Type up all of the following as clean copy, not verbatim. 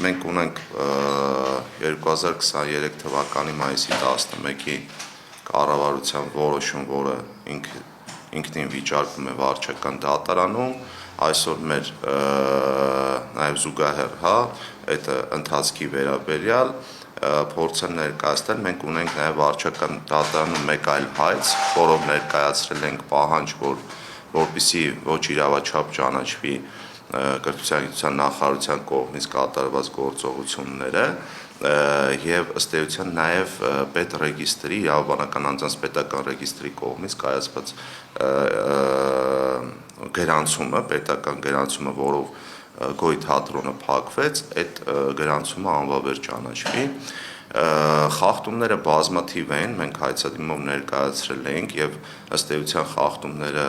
մենք ունենք 2023 թվականի մայիսի 11-ի կառավարության որոշում, որը ինքնին վիճարկվում է վարչական դատարանում, այսօր մեր նաև զուգահեռ, այդ ընթացքի վերաբերյալ փորձ են ներկայացնել, մենք ունենք նաև վարչական դատարանում մեկ այլ հայց, որով ներկայացրել ենք պահանջ, որպեսզի ոչ իրավաչափ ճանաչվի կրթության նախարարության կողմից կատարված գործողությունները եւ ըստ էության նաև պետռեգիստրի իրավաբանական անձանց պետական ռեգիստրի կողմից կայացված գրանցումը, պետական գրանցումը, որով Գոյ թատրոնը փակվեց, այդ գրանցումը անվավեր ճանաչվի։ Խախտումները բազմաթիվ են, մենք հայցադիմով ներկայացրել ենք եւ ըստ էության խախտումները,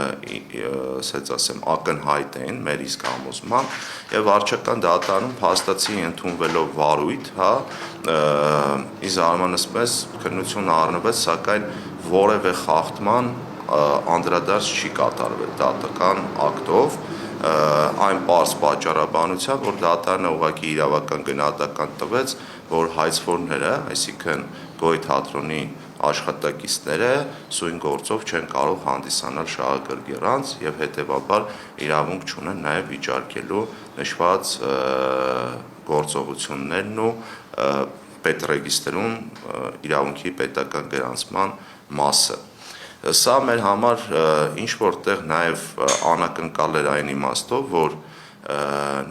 ասած ասեմ, ակնհայտ են մեր իսկ համոզմամբ եւ վարչական դատարանում փաստացի ընդունվելով վարույթ, ի զարմանս մեզ քննություն առնվեց, սակայն որևէ խախտման անդրադարձ չի կատարվել դատական ակտով, այն պարզ պատճառաբանությամբ, որ դատարանը ուղղակի իրավական գնահատական տվեց, որ հայցվորները, այսինքն Գոյ թատրոնի աշխատակիցները սույն գործով չեն կարող հանդիսանալ շահագրգիռ անձ եւ հետեւաբար իրավունք չունեն նաեւ վիճարկելու նշված գործողություններն ու պետռեգիստրում իրավունքի պետական գրանցման մասը։ Սա մեր համար ինչ-որտեղ նաև անակնկալ էր այն իմաստով, որ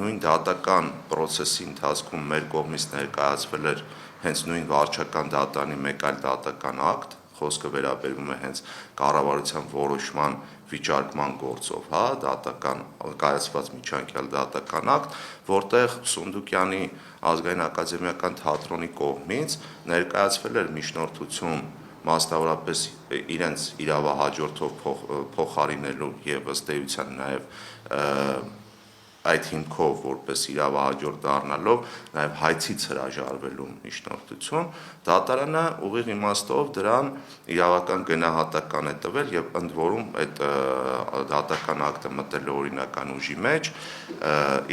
նույն դատական պրոցեսի ընթացքում մեր կողմից ներկայացվել էր հենց նույն վարչական դատարանի մեկ այլ դատական ակտ, խոսքը վերաբերվում է հենց կառավարության որոշման վիճարկման գործով, դատական կայացված միջանկյալ դատական ակտ, որտեղ Սունդուկյանի ազգային ակադեմիական թատրոնի կողմից ներկայացվել էր միջնորդություն մասնավորապես իրենց իրավահաջորդով փոխարինելու եւ ըստ էության նաեւ այդ հիմքով որպես իրավահաջորդ դառնալով նաեւ հայցից հրաժարվելու միջնորդություն, դատարանը ուղիղ իմաստով դրան իրավական գնահատական է տվել եւ ընդ որում այդ դատական ակտը մտել օրինական ուժի մեջ,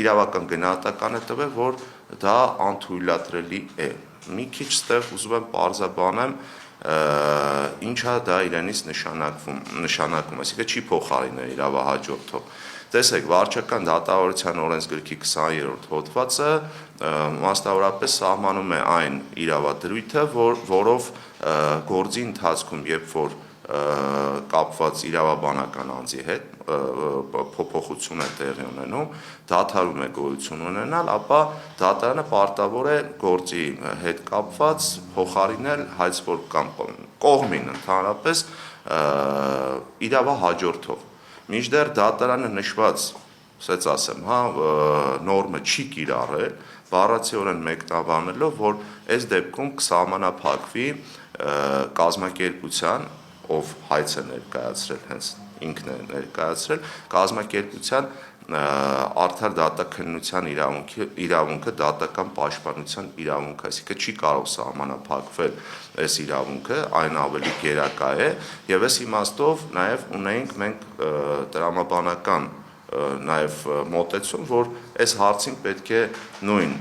իրավական գնահատական է տվել, որ դա անթույլատրելի է։ Մի քիչ ստեղ ուզում եմ պարզաբանեմ ինչա դա իրենից նշանակում, այսինքն չի փոխարինել իրավահաջորդով։ Տեսեք, վարչական դատավարության օրենսգրքի 20-րդ հոդվածը մասնավորապես սահմանում է այն իրավադրույթը, որով գործի ընթացքում, երբ որ կապված իրավաբանական անձի հետ փոփոխություն է տեղի ունենում, դադարում է գոյություն ունենալ, ապա դատարանը պարտավոր է գործի հետ կապված փոխարինել հայցվոր կամ կողմին ընդհանրապես իրավահաջորդով։ Մինչդեռ դատարանը նշված, ասած ասեմ, նորմը չի կիրառել, բառացիորեն մեկնաբանելով, որ այս դեպքում կսահմանափակվի կազմակերպության, ով հայց է ներկայացրել, հենց ինքն է ներկայացրել, կազմակերպության արդար դատաքննության իրավունքը դատական պաշտպանության իրավունքը, այսինքն չի կարող սահմանափակվել այս իրավունքը, այն ավելի գերակա է եւ այս իմաստով նաեւ ունենք մենք տրամաբանական նաեւ մոտեցում, որ այս հարցին պետք է նույն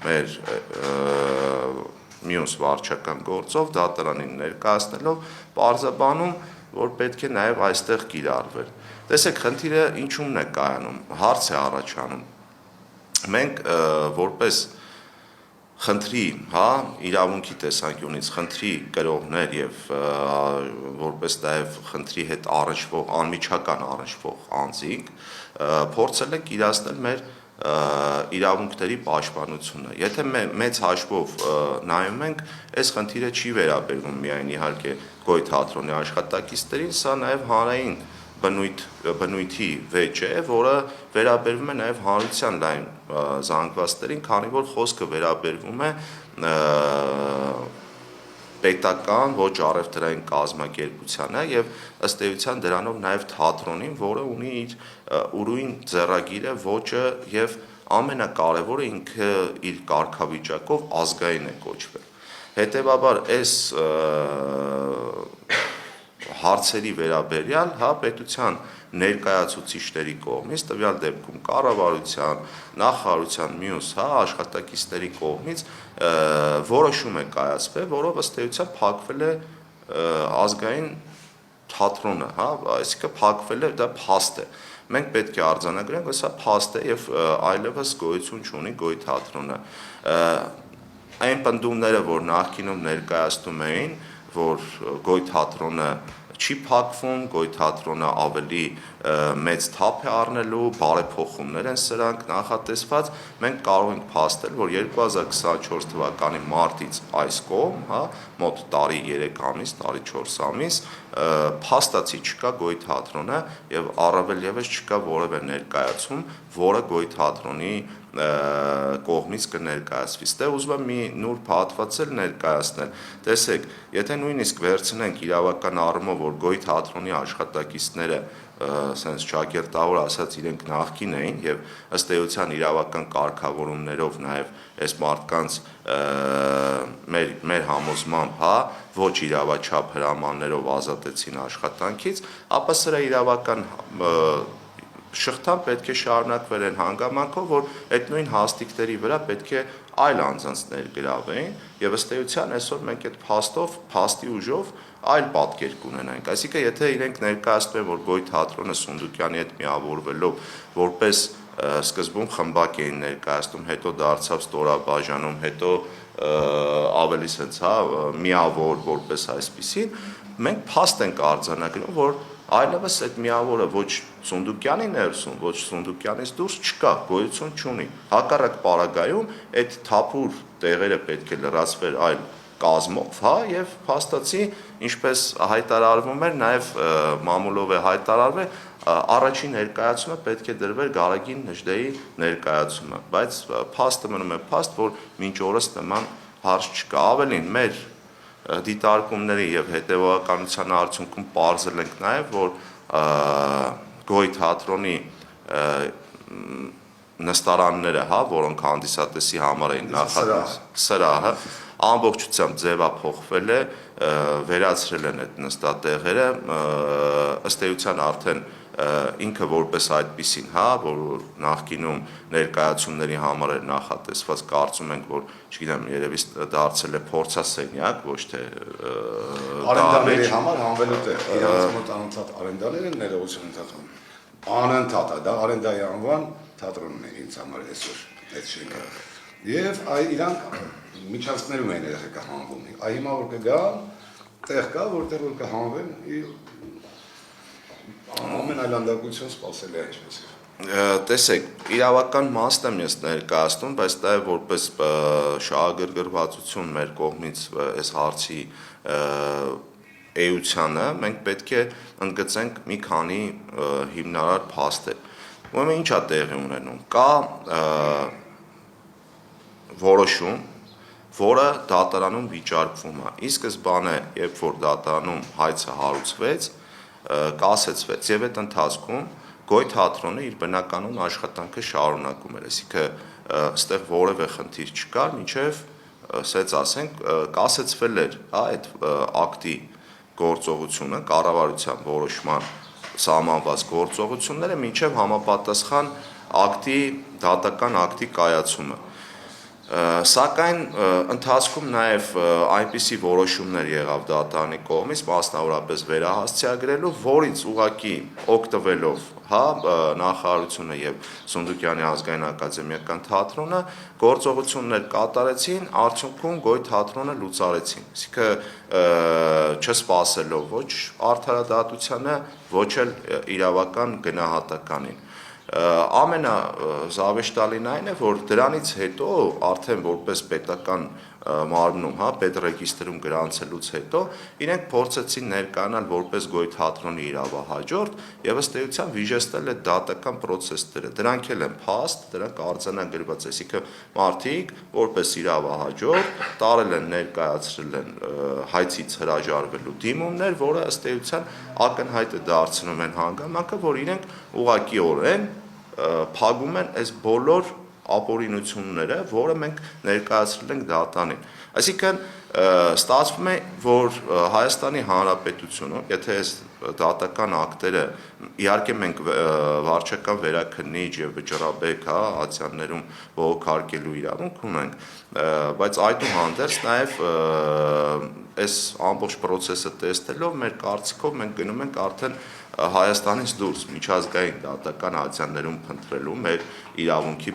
մեր մյուս վարչական գործով դատարանին ներկայացնելով պարզաբանում, որ պետք է նաեւ այստեղ կիրառվեր։ Տեսեք, խնդիրը ինչումն է կայանում, հարց է առաջանում։ Մենք որպես խնդրի, իրավունքի տեսանկյունից խնդրի կրողներ եւ որպես նաեւ խնդրի հետ առնչվող անմիջական առնչվող անձինք փորձել ենք իրացնել մեր իրավունքների պաշտպանությունը։ Եթե մեծ հաշվով նայում ենք, այս խնդիրը չի վերաբերվում միայն իհարկե Գոյ թատրոնի աշխատակիցներին, սա նաեւ հանրային բնույթի վեճ է, որը վերաբերվում է նաև հանրության լայն զանգվածներին, քանի որ խոսքը վերաբերվում է պետական ոչ առևտրային կազմակերպությանը եւ ըստ էության դրանով նաև թատրոնին, որը ունի իր ուրույն ձեռագիրը, ոճը եւ ամենակարևորը ինքը իր կարգավիճակով ազգային է կոչվել։ Հետևաբար այս հարցերի վերաբերյալ պետության ներկայացուցիչների կողմից, տվյալ դեպքում կառավարության, նախարարության մյուս աշխատակիցների կողմից որոշում է կայացվել, որով ըստ էության փակվել է ազգային թատրոնը, այսինքն փակվել է, դա փաստ է։ Մենք պետք է արձանագրենք, որ սա փաստ է եւ այլևս գոյություն չունի Գոյ թատրոնը։ Այն պնդումները, որ նախկինում ներկայացնում էին, որ Գոյ թատրոնը չի փակվում, Գոյ թատրոնը ավելի մեծ թափ է առնելու, բարեփոխումներ են սրանք նախատեսված, մենք կարող ենք փաստել, որ 2024 թվականի մարտից այս կողմ, մոտ տարի 3 ամիս, տարի 4 ամիս, փաստացի չկա Գոյ թատրոնը եւ առավել եւս չկա որևէ ներկայացում, որը Գոյ թատրոնի կողմից կներկայացվի։ Ստե ուզում եմ մի նուրբ հատված էլ ներկայացնել։ Տեսեք, եթե նույնիսկ վերցնենք իրավական առումով, որ Գոյ թատրոնի աշխատակիցները sense ճակերտավոր ասած իրենք նախկին էին եւ ըստ էության իրավական կարգավորումներով նաեւ այս մարդկանց մեր համոզմամբ, ոչ իրավաչափ հրամաններով ազատեցին աշխատանքից, ապա սրա իրավական շղթան պետք է շարունակվեր այն հանգամանքով, որ այդ նույն հաստիկների վրա պետք է այլ անձանց ներգրավեին եւ ըստ էության այսօր մենք այդ փաստի ուժով այլ պատկեր կունենանք։ Այսինքն, եթե իրենք ներկայացնում են, որ Գոյ թատրոնը Սունդուկյանի հետ միավորվելով որպես սկզբում խմբակ էին ներկայացնում, հետո դարձավ ստորաբաժանում, հետո ավելի sense, միավոր որպես այսպիսին, մենք փաստ ենք արձանագրում, որ այլևս այդ միավորը ոչ Սունդուկյանի ներսում, ոչ Սունդուկյանից դուրս չկա, գոյություն չունի։ Հակառակ պարագայում այդ թափուր տեղերը պետք է լրացվեր այլ կազմով, եւ փաստացի, ինչպես հայտարարվում էր, նաեւ մամուլով է հայտարարվել, առաջին ներկայացումը պետք է դրվեր Գարագին Նժդեի ներկայացումը, բայց փաստը մնում է փաստ, որ մինչ օրս նման հարց չկա։ Ավելին, մեր դիտարկումների եւ հետեւականության արդյունքում պարզել ենք նաեւ, որ Գոյ թատրոնի նստարանները, որոնք հանդիսատեսի համար էին նախատեսված, սրահը ամբողջությամբ ձևափոխվել է, վերացրել են այդ նստատեղերը, ըստ էության արդեն ինքը որպես այդպիսին, որ նախկինում ներկայացումների համար էր նախատեսված, կարծում ենք, որ, չգիտեմ, երևի դարձել է փորձասենյակ, ոչ թե արենդաների համար հանվելու տեղ, իրանց մոտ անընդհատ արենդաներ են ներողություն ընդհատում։ Անընդհատ, դա արենդայի անվան թատրոնն է ինձ համար այսօր, այդ շենքը։ Եվ իրանք միջանցքներում են երբ կհանվում։ Այ հիմա որ կգա, տեղ կա, որտեղ որ կհանվեն, ամեն այլանդակություն սպասել է ինչպես է։ Տեսեք, իրավական մասն եմ ես ներկայացնում, բայց դա է որպես շահագրգռվածություն մեր կողմից այս հարցի էությանը, մենք պետք է ընդգծենք մի քանի հիմնարար փաստեր։ Ուրեմն ի՞նչ է տեղի ունենում։ Կա որոշում, որը դատարանում վիճարկվում է։ Ի սկզբանե, երբ որ դատարանում հայցը հարուցվեց, կասեցվեց եւ այդ ընթացքում Գոյ թատրոնը իր բնականon աշխատանքը շարունակում էր, այսինքն այստեղ որևէ խնդիր չկար, մինչեւ ասած ասենք կասեցվել էր այդ ակտի գործողությունը, կառավարության որոշման սահմանված գործողությունները մինչեւ համապատասխան ակտի դատական ակտի կայացումը։ Սակայն ընթացքում նաև այնպիսի որոշումներ եղավ դատարանի կողմից, մասնավորապես վերահասցեագրելու, որից ուղղակի օգտվելով նախարարությունը եւ Սունդուկյանի ազգային ակադեմիական թատրոնը գործողություններ կատարեցին, արդյունքում Գոյ թատրոնը լուծարեցին։ Այսինքն չսպասելով ոչ արդարադատությանը, ոչ էլ իրավական գնահատականին։ Ամենազավեշտալին այն է, որ դրանից հետո արդեն որպես պետական մարմնում, պետռեգիստրում գրանցելուց հետո իրենք փորձեցին ներկայանալ որպես Գոյ թատրոնի իրավահաջորդ եւ ըստ էության վիժեցնել այդ դատական process-ները։ Դրանք էլ են փաստ, դրանք արձանագրված, այսինքն մարդիկ որպես իրավահաջորդ տարել են ներկայացրել են հայցից հրաժարվելու դիմումներ, որը ըստ էության ակնհայտ է դարձնում են հանգամանքը, որ իրենք ուղղակիորեն փակում են այս բոլոր ապօրինությունները, որը մենք ներկայացրել ենք դատարանին։ Այսինքն ստացվում է, որ Հայաստանի Հանրապետությունը, եթե այս դատական ակտերը, իհարկե մենք վարչական վերաքննիչ եւ վճռաբեկ, ատյաններում բողոքարկելու իրավունք ունենք, բայց այդուհանդերձ նաեւ այս ամբողջ process-ը տեսնելով մեր կարծիքով մենք գնում ենք արդեն Հայաստանից դուրս միջազգային դատական ատյաններում փնտրելու մեր իրավունքի